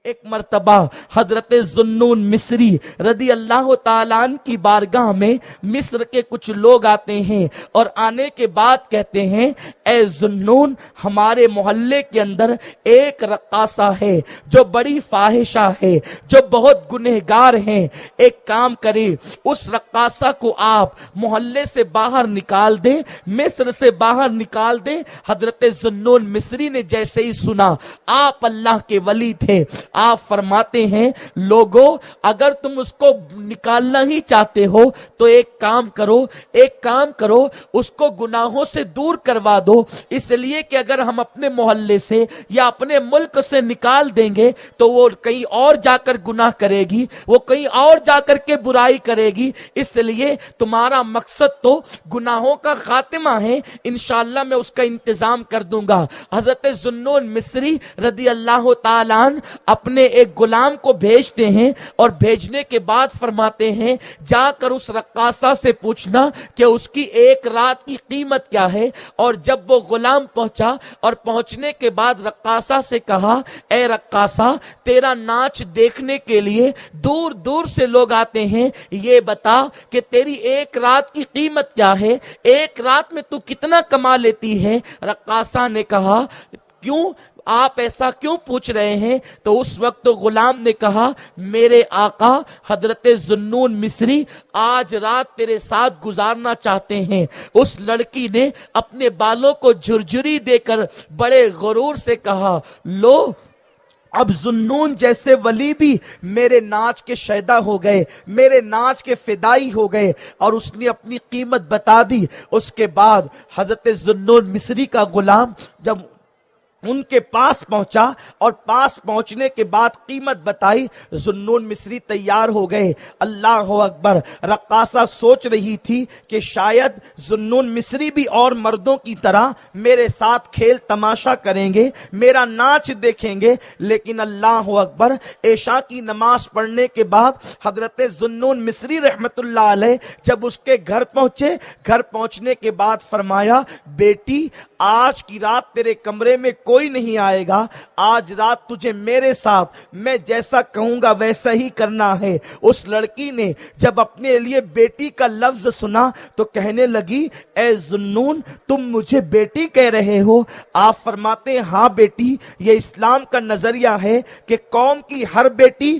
ایک مرتبہ حضرت ذوالنون مصری رضی اللہ تعالیٰ عنہ کی بارگاہ میں مصر کے کچھ لوگ آتے ہیں اور آنے کے بعد کہتے ہیں اے ذوالنون، ہمارے محلے کے اندر ایک رقاصہ ہے جو بڑی فاحشہ ہے، جو بہت گنہگار ہیں، ایک کام کرے اس رقاصہ کو آپ محلے سے باہر نکال دیں، مصر سے باہر نکال دیں۔ حضرت ذوالنون مصری نے جیسے ہی سنا، آپ اللہ کے ولی تھے، آپ فرماتے ہیں لوگو اگر تم اس کو نکالنا ہی چاہتے ہو تو ایک کام کرو اس کو گناہوں سے دور کروا دو، اس لیے کہ اگر ہم اپنے محلے سے یا اپنے ملک سے نکال دیں گے تو وہ کہیں اور جا کر گناہ کرے گی، وہ کہیں اور جا کر کے برائی کرے گی، اس لیے تمہارا مقصد تو گناہوں کا خاتمہ ہے، انشاءاللہ میں اس کا انتظام کر دوں گا۔ حضرت ذوالنون مصری رضی اللہ تعالیٰ عنہ اپنے ایک غلام کو بھیجتے ہیں اور بھیجنے کے بعد فرماتے ہیں جا کر اس رقاصہ سے پوچھنا کہ اس کی ایک رات کی قیمت کیا ہے۔ اور جب وہ غلام پہنچا اور پہنچنے کے بعد رقاصہ سے کہا اے رقاصہ، تیرا ناچ دیکھنے کے لیے دور دور سے لوگ آتے ہیں، یہ بتا کہ تیری ایک رات کی قیمت کیا ہے، ایک رات میں تو کتنا کما لیتی ہے۔ رقاصہ نے کہا کیوں آپ ایسا کیوں پوچھ رہے ہیں؟ تو اس وقت غلام نے کہا میرے آقا حضرت ذوالنون مصری آج رات تیرے ساتھ گزارنا چاہتے ہیں۔ اس لڑکی نے اپنے بالوں کو جھرجھری دے کر بڑے غرور سے کہا لو اب ذوالنون جیسے ولی بھی میرے ناچ کے شیدا ہو گئے، میرے ناچ کے فدائی ہو گئے، اور اس نے اپنی قیمت بتا دی۔ اس کے بعد حضرت ذوالنون مصری کا غلام جب ان کے پاس پہنچا اور پاس پہنچنے کے بعد قیمت بتائی، ذوالنون مصری تیار ہو گئے۔ اللہ اکبر۔ رقاصہ سوچ رہی تھی کہ شاید ذوالنون مصری بھی اور مردوں کی طرح میرے ساتھ کھیل تماشا کریں گے، میرا ناچ دیکھیں گے، لیکن اللہ اکبر، عشاء کی نماز پڑھنے کے بعد حضرت ذوالنون مصری رحمت اللہ علیہ جب اس کے گھر پہنچے، گھر پہنچنے کے بعد فرمایا بیٹی آج کی رات تیرے کمرے میں کوئی نہیں آئے گا، آج رات تجھے میرے ساتھ میں جیسا کہوں گا ویسا ہی کرنا ہے۔ اس لڑکی نے جب اپنے لیے بیٹی کا لفظ سنا تو کہنے لگی اے ذوالنون تم مجھے بیٹی کہہ رہے ہو؟ آپ فرماتے ہیں ہاں بیٹی، یہ اسلام کا نظریہ ہے کہ قوم کی ہر بیٹی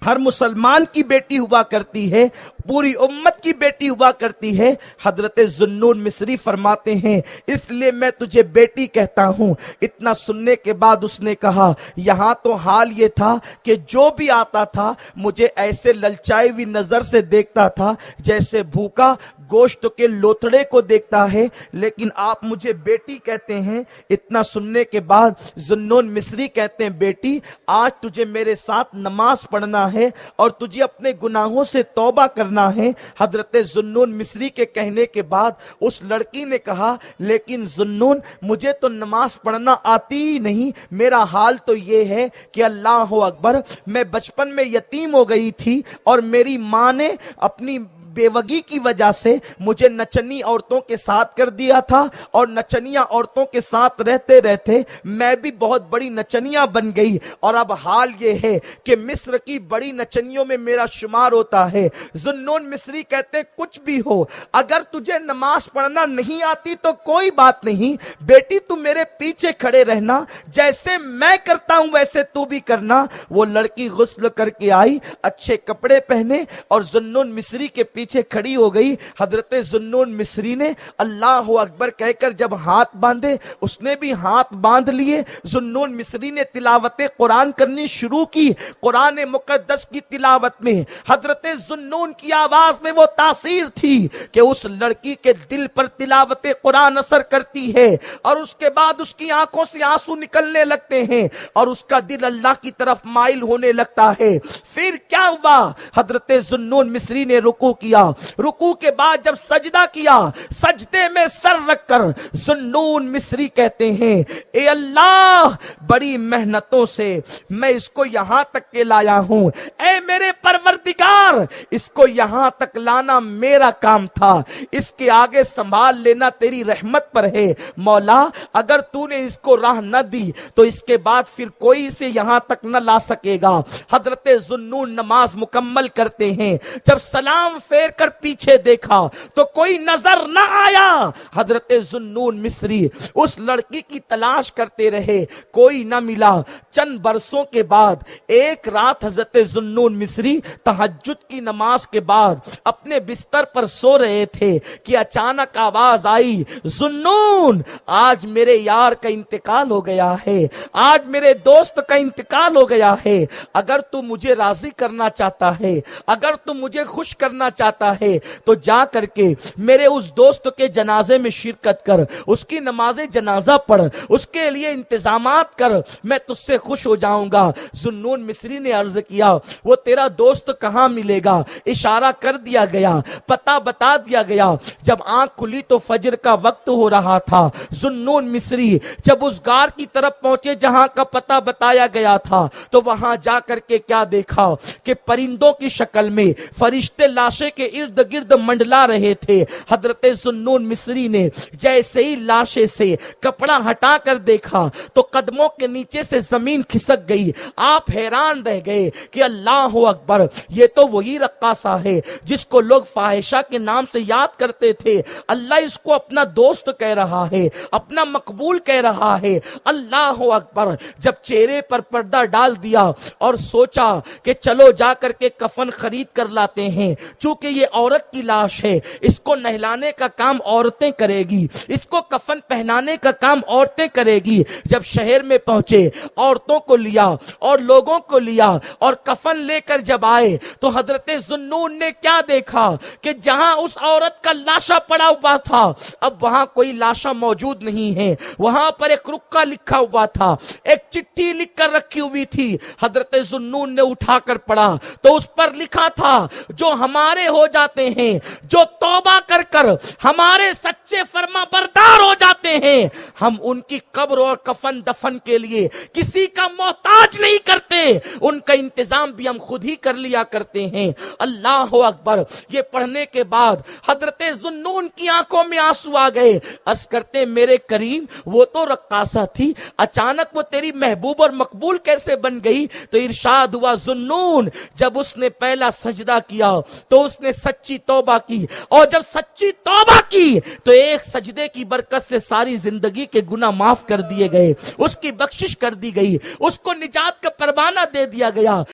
ہر مسلمان کی بیٹی ہوا کرتی ہے، پوری امت کی بیٹی ہوا کرتی ہے۔ حضرت ذوالنون مصری فرماتے ہیں اس لیے میں تجھے بیٹی کہتا ہوں۔ اتنا سننے کے بعد اس نے کہا یہاں تو حال یہ تھا کہ جو بھی آتا تھا مجھے ایسے للچائی ہوئی نظر سے دیکھتا تھا جیسے بھوکا گوشت کے لوتھڑے کو دیکھتا ہے، لیکن آپ مجھے بیٹی کہتے ہیں۔ اتنا سننے کے بعد ذوالنون مصری کہتے ہیں بیٹی آج تجھے میرے ساتھ نماز پڑھنا ہے اور تجھے اپنے گناہوں سے توبہ کرنا ہے۔ حضرت ذوالنون مصری کے کہنے کے بعد اس لڑکی نے کہا لیکن ذوالنون مجھے تو نماز پڑھنا آتی ہی نہیں، میرا حال تو یہ ہے کہ اللہ اکبر میں بچپن میں یتیم ہو گئی تھی اور میری ماں نے اپنی بیوگی کی وجہ سے مجھے نچنی عورتوں کے ساتھ کر دیا تھا، اور نچنیاں عورتوں کے ساتھ رہتے رہتے میں بھی بہت بڑی نچنیاں بن گئی، اور اب حال یہ ہے کہ مصر کی بڑی نچنیوں میں میرا شمار ہوتا ہے۔ ذوالنون مصری کہتے کچھ بھی ہو، اگر تجھے نماز پڑھنا نہیں آتی تو کوئی بات نہیں بیٹی، تو میرے پیچھے کھڑے رہنا، جیسے میں کرتا ہوں ویسے تو بھی کرنا۔ وہ لڑکی غسل کر کے آئی، اچھے کپڑے پہنے اور ذوالنون مصری کے پیچھے کھڑی ہو گئی۔ حضرت ذوالنون مصری نے اللہ اکبر کہہ کر جب ہاتھ باندھے اس نے بھی ہاتھ باندھ لیے۔ ذوالنون مصری نے تلاوت قرآن کرنی شروع کی۔ قرآن مقدس کی تلاوت میں حضرت ذوالنون کی آواز میں وہ تاثیر تھی کہ اس لڑکی کے دل پر تلاوت قرآن اثر کرتی ہے، اور اس کے بعد اس کی آنکھوں سے آنسو نکلنے لگتے ہیں اور اس کا دل اللہ کی طرف مائل ہونے لگتا ہے۔ پھر کیا ہوا؟ حضرت ذوالنون مصری نے رکوع کیا، رکوع کے بعد جب سجدہ کیا، سجدے میں سر رکھ کر ذوالنون مصری کہتے ہیں اے اللہ بڑی محنتوں سے میں اس کو یہاں تک کے لایا ہوں، اے میرے پروردگار اس کو یہاں تک لا لانا میرا کام تھا، اس کے آگے سنبھال لینا تیری رحمت پر ہے مولا، اگر تو نے اس کو راہ نہ دی تو اس کے بعد پھر کوئی اسے یہاں تک نہ لا سکے گا۔ حضرت ذوالنون نماز مکمل کرتے ہیں، جب سلام پھیر کر پیچھے دیکھا تو کوئی نظر نہ آیا۔ حضرت ذوالنون مصری اس لڑکی کی تلاش کرتے رہے، کوئی نہ ملا۔ چند برسوں کے بعد ایک رات حضرت ذوالنون مصری تہجد کی نماز کے بعد اپنے بستر پر سو رہے تھے کہ اچانک آواز آئی، ذوالنون آج میرے یار کا انتقال ہو گیا ہے، آج میرے دوست کا انتقال ہو گیا ہے، اگر تو مجھے راضی کرنا چاہتا ہے، اگر تو مجھے خوش کرنا چاہتا ہے تو جا کر کے میرے اس دوست کے جنازے میں شرکت کر، اس کی نماز جنازہ پڑھ، اس کے لیے انتظامات کر، میں تجھ سے خوش ہو جاؤں گا۔ ذوالنون مصری نے عرض کیا وہ تیرا دوست کہاں ملے گا؟ اشارہ کر دیا گیا، پتہ بتا دیا گیا۔ جب آنکھ کھلی تو فجر کا وقت ہو رہا تھا۔ ذوالنون مصری جب اس غار کی طرف پہنچے جہاں کا پتہ بتایا گیا تھا تو وہاں جا کر کے کیا دیکھا کہ پرندوں کی شکل میں فرشتے لاشیں کے ارد گرد منڈلا رہے تھے۔ حضرت ذوالنون مصری نے جیسے ہی لاشیں سے کپڑا ہٹا کر دیکھا تو قدموں کے نیچے سے زمین کھسک گئی۔ آپ حیران رہ گئے کہ اللہ اکبر، یہ تو وہی رقاصہ ہے جس کو لوگ فاحشہ کے نام سے یاد کرتے تھے، اللہ اس کو اپنا دوست کہہ رہا ہے، اپنا مقبول کہہ رہا ہے۔ اللہ اکبر۔ جب چہرے پر پردہ ڈال دیا اور سوچا کہ چلو جا کر کے کفن خرید کر لاتے ہیں، چونکہ یہ عورت کی لاش ہے، اس کو نہلانے کا کام عورتیں کرے گی، اس کو کفن پہنانے کا کام عورتیں کرے گی۔ جب شہر میں پہنچے عورتوں کو لیا اور لوگوں کو لیا اور کفن لے کر جب آئے تو حضرت ذوالنون نے کیا دیکھا کہ جہاں اس عورت کا لاشا پڑا ہوا تھا اب وہاں کوئی لاشا موجود نہیں ہے، وہاں پر ایک رکا لکھا ہوا تھا، ایک چٹھی لکھ کر رکھی ہوئی تھی۔ حضرت ذوالنون نے اٹھا کر پڑھا تو اس پر لکھا تھا، جو ہمارے ہو جاتے ہیں، جو توبہ کر کر ہمارے سچے فرما بردار ہو جاتے ہیں، ہم ان کی قبر اور کفن دفن کے لیے کسی کا محتاج نہیں کرتے، ان کا انتظام بھی ہم خود ہی کر لیا کرتے ہیں۔ اللہ اکبر۔ یہ پڑھنے کے بعد حضرت ذوالنون کی آنکھوں میں آنسو آ گئے، عرض کرتے میرے کریم وہ تو رقاصہ تھی، اچانک وہ تیری محبوب اور مقبول کیسے بن گئی؟ تو ارشاد ہوا ذوالنون جب اس نے پہلا سجدہ کیا تو اس نے سچی توبہ کی، اور جب سچی توبہ کی تو ایک سجدے کی برکت سے ساری زندگی کے گناہ معاف کر دیے گئے، اس کی بخشش کر دی گئی، اس کو نجات کا پروانہ دے دیا گیا۔